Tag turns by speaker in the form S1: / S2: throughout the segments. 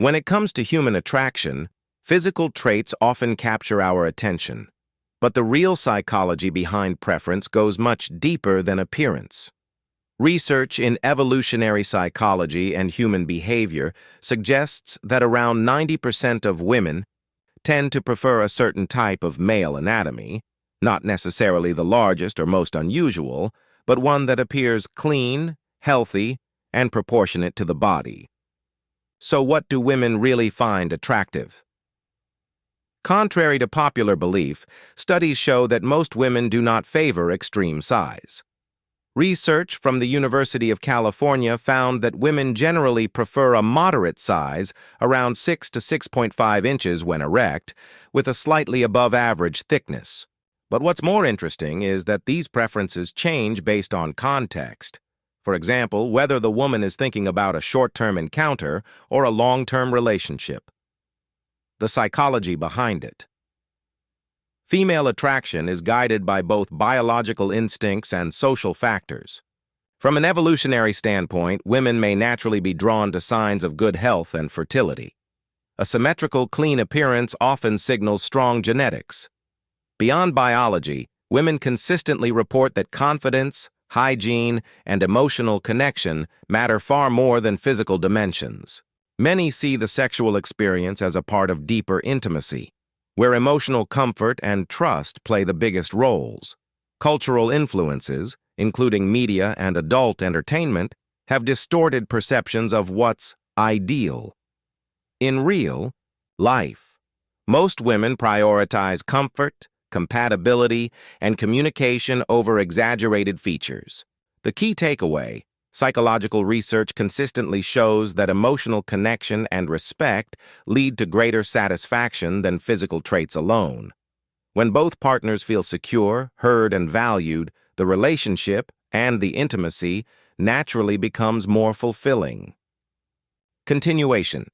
S1: When it comes to human attraction, physical traits often capture our attention. But the real psychology behind preference goes much deeper than appearance. Research in evolutionary psychology and human behavior suggests that around 90% of women tend to prefer a certain type of male anatomy, not necessarily the largest or most unusual, but one that appears clean, healthy, and proportionate to the body. So what do women really find attractive? Contrary to popular belief, studies show that most women do not favor extreme size. Research from the University of California found that women generally prefer a moderate size, around 6 to 6.5 inches when erect, with a slightly above average thickness. But what's more interesting is that these preferences change based on context. For example, whether the woman is thinking about a short-term encounter or a long-term relationship. The psychology behind it. Female attraction is guided by both biological instincts and social factors. From an evolutionary standpoint, women may naturally be drawn to signs of good health and fertility. A symmetrical, clean appearance often signals strong genetics. Beyond biology, women consistently report that confidence, hygiene, and emotional connection matter far more than physical dimensions. Many see the sexual experience as a part of deeper intimacy, where emotional comfort and trust play the biggest roles. Cultural influences, including media and adult entertainment, have distorted perceptions of what's ideal. In real life, most women prioritize comfort, compatibility, and communication over exaggerated features. The key takeaway: psychological research consistently shows that emotional connection and respect lead to greater satisfaction than physical traits alone. When both partners feel secure, heard, and valued, the relationship and the intimacy naturally becomes more fulfilling. Continuation.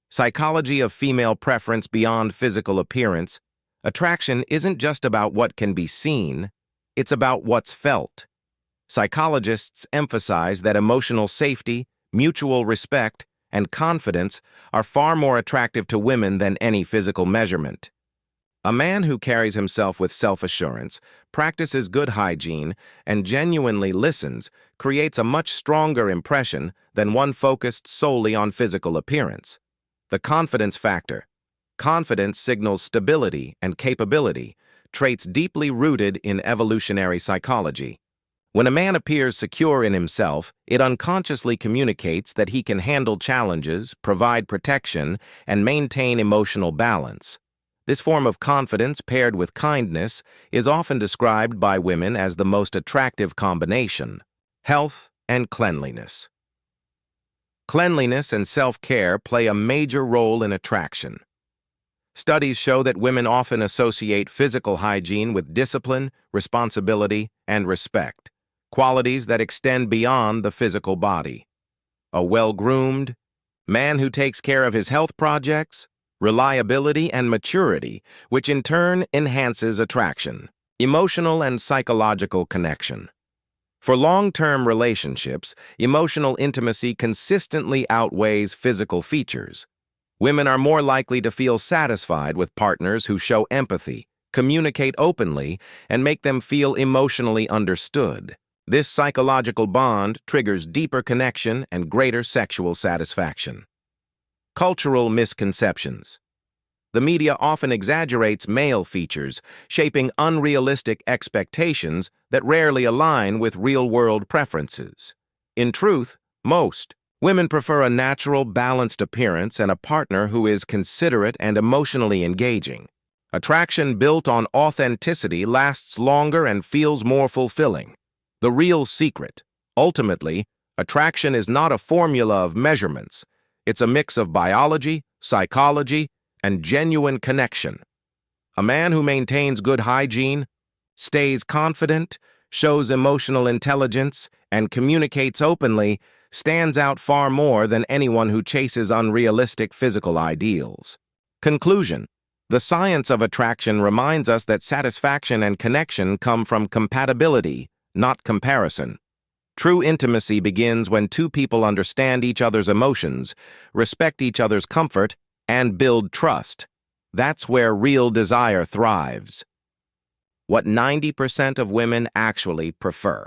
S1: Psychology of female preference beyond physical appearance. Attraction isn't just about what can be seen, it's about what's felt. Psychologists emphasize that emotional safety, mutual respect, and confidence are far more attractive to women than any physical measurement. A man who carries himself with self-assurance, practices good hygiene, and genuinely listens creates a much stronger impression than one focused solely on physical appearance. The confidence factor. Confidence signals stability and capability, traits deeply rooted in evolutionary psychology. When a man appears secure in himself, it unconsciously communicates that he can handle challenges, provide protection, and maintain emotional balance. This form of confidence, paired with kindness, is often described by women as the most attractive combination. Health and cleanliness. Cleanliness and self-care play a major role in attraction. Studies show that women often associate physical hygiene with discipline, responsibility, and respect, qualities that extend beyond the physical body. A well-groomed man who takes care of his health projects, reliability, and maturity, which in turn enhances attraction. Emotional and psychological connection. For long-term relationships, emotional intimacy consistently outweighs physical features. Women are more likely to feel satisfied with partners who show empathy, communicate openly, and make them feel emotionally understood. This psychological bond triggers deeper connection and greater sexual satisfaction. Cultural misconceptions. The media often exaggerates male features, shaping unrealistic expectations that rarely align with real-world preferences. In truth, most women prefer a natural, balanced appearance and a partner who is considerate and emotionally engaging. Attraction built on authenticity lasts longer and feels more fulfilling. The real secret. Ultimately, attraction is not a formula of measurements. It's a mix of biology, psychology, and genuine connection. A man who maintains good hygiene, stays confident, shows emotional intelligence, and communicates openly stands out far more than anyone who chases unrealistic physical ideals. Conclusion. The science of attraction reminds us that satisfaction and connection come from compatibility, not comparison. True intimacy begins when two people understand each other's emotions, respect each other's comfort, and build trust. That's where real desire thrives. What 90% of women actually prefer.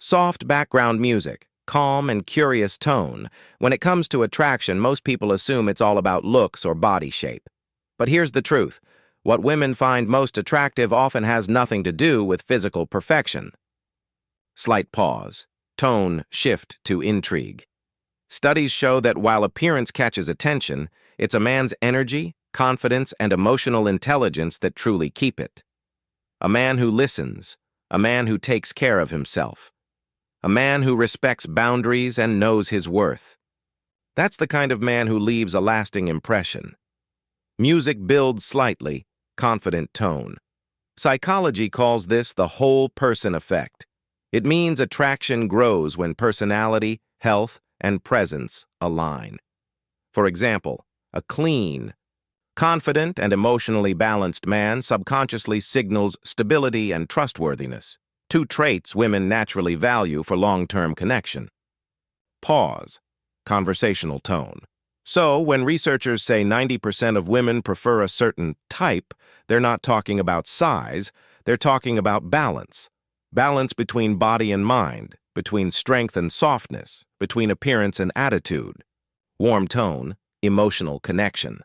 S1: Soft background music, calm and curious tone. When it comes to attraction, most people assume it's all about looks or body shape. But here's the truth. What women find most attractive often has nothing to do with physical perfection. Slight pause. Tone shift to intrigue. Studies show that while appearance catches attention, it's a man's energy, confidence, and emotional intelligence that truly keep it. A man who listens, a man who takes care of himself, a man who respects boundaries and knows his worth. That's the kind of man who leaves a lasting impression. Music builds slightly, confident tone. Psychology calls this the whole person effect. It means attraction grows when personality, health, and presence align. For example, a clean, confident, and emotionally balanced man subconsciously signals stability and trustworthiness, two traits women naturally value for long-term connection. Pause. Conversational tone. So, when researchers say 90% of women prefer a certain type, they're not talking about size, they're talking about balance. Balance between body and mind, between strength and softness, between appearance and attitude. Warm tone, emotional connection.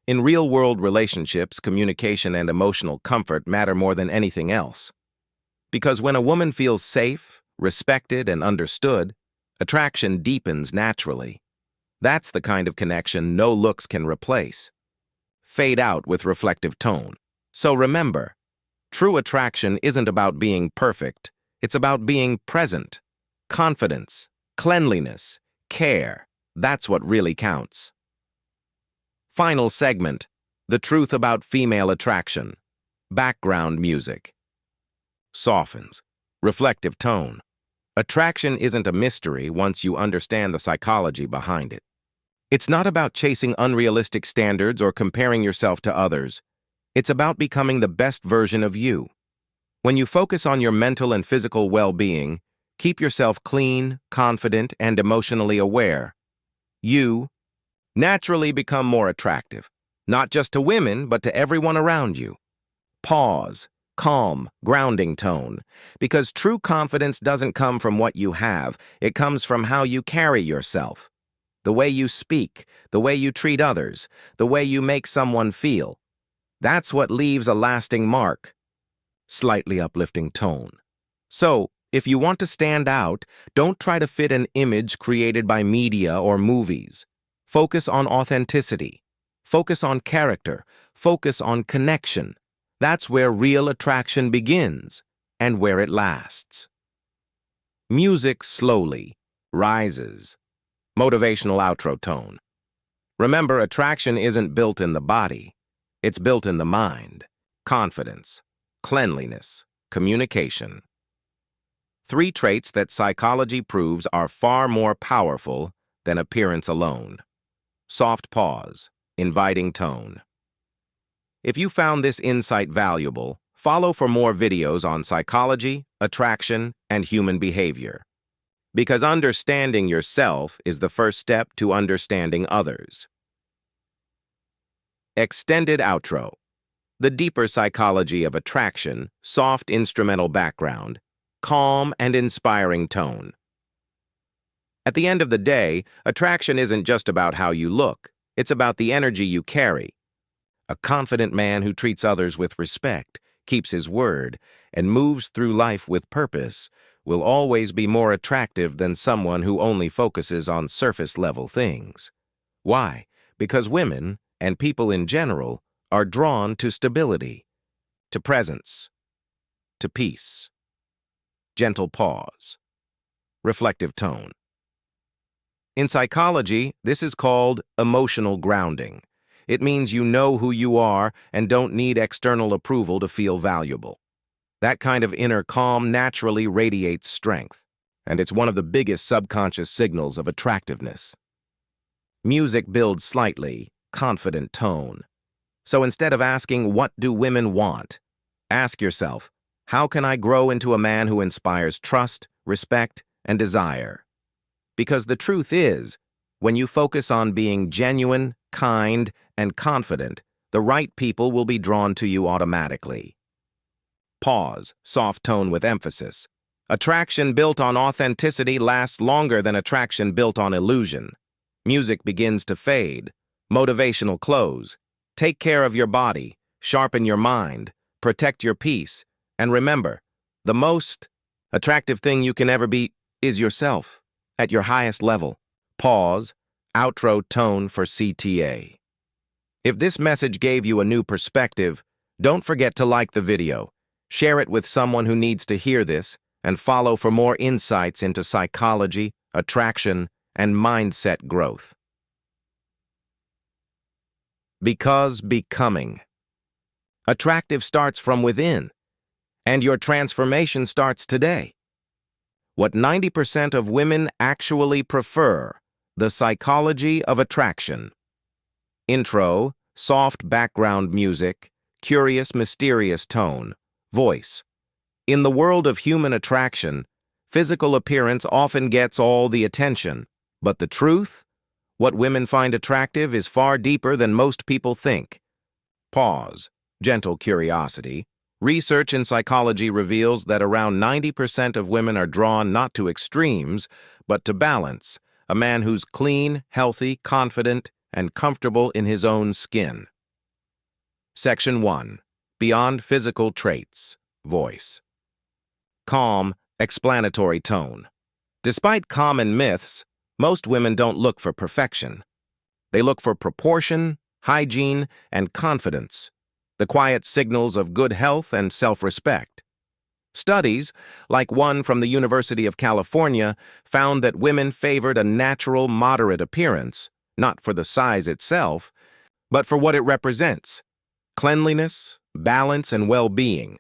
S1: In real-world relationships, communication and emotional comfort matter more than anything else. Because when a woman feels safe, respected, and understood, attraction deepens naturally. That's the kind of connection no looks can replace. Fade out with reflective tone. So remember, true attraction isn't about being perfect, it's about being present. Confidence, cleanliness, care, that's what really counts. Final segment, the truth about female attraction. Background music. Softens. Reflective tone. Attraction isn't a mystery once you understand the psychology behind it. It's not about chasing unrealistic standards or comparing yourself to others. It's about becoming the best version of you. When you focus on your mental and physical well-being, keep yourself clean, confident, and emotionally aware, you naturally become more attractive, not just to women, but to everyone around you. Pause. Calm, grounding tone. Because true confidence doesn't come from what you have, it comes from how you carry yourself. The way you speak, the way you treat others, the way you make someone feel. That's what leaves a lasting mark. Slightly uplifting tone. So, if you want to stand out, don't try to fit an image created by media or movies. Focus on authenticity. Focus on character. Focus on connection. That's where real attraction begins, and where it lasts. Music slowly rises. Motivational outro tone. Remember, attraction isn't built in the body. It's built in the mind. Confidence, cleanliness, communication. 3 traits that psychology proves are far more powerful than appearance alone. Soft pause, inviting tone. If you found this insight valuable, follow for more videos on psychology, attraction, and human behavior. Because understanding yourself is the first step to understanding others. Extended outro. The deeper psychology of attraction, soft instrumental background, calm and inspiring tone. At the end of the day, attraction isn't just about how you look, it's about the energy you carry. A confident man who treats others with respect, keeps his word, and moves through life with purpose will always be more attractive than someone who only focuses on surface-level things. Why? Because women, and people in general, are drawn to stability, to presence, to peace. Gentle pause. Reflective tone. In psychology, this is called emotional grounding. It means you know who you are and don't need external approval to feel valuable. That kind of inner calm naturally radiates strength, and it's one of the biggest subconscious signals of attractiveness. Music builds slightly, confident tone. So instead of asking, what do women want? Ask yourself, How can I grow into a man who inspires trust, respect, and desire? Because the truth is, when you focus on being genuine, kind, and confident, the right people will be drawn to you automatically. Pause, soft tone with emphasis. Attraction built on authenticity lasts longer than attraction built on illusion. Music begins to fade. Motivational close. Take care of your body, sharpen your mind, protect your peace, and remember, the most attractive thing you can ever be is yourself, at your highest level. Pause, outro tone for CTA. If this message gave you a new perspective, don't forget to like the video, share it with someone who needs to hear this, and follow for more insights into psychology, attraction, and mindset growth. Because becoming. Attractive starts from within, and your transformation starts today. What 90% of women actually prefer: the psychology of attraction. Intro, soft background music, curious, mysterious tone, voice. In the world of human attraction, physical appearance often gets all the attention, but the truth? What women find attractive is far deeper than most people think. Pause. Gentle curiosity. Research in psychology reveals that around 90% of women are drawn not to extremes, but to balance, a man who's clean, healthy, confident, and comfortable in his own skin. Section 1. Beyond physical traits. Voice. Calm, explanatory tone. Despite common myths, most women don't look for perfection. They look for proportion, hygiene, and confidence, the quiet signals of good health and self-respect. Studies, like one from the University of California, found that women favored a natural, moderate appearance, not for the size itself, but for what it represents: cleanliness, balance, and well-being.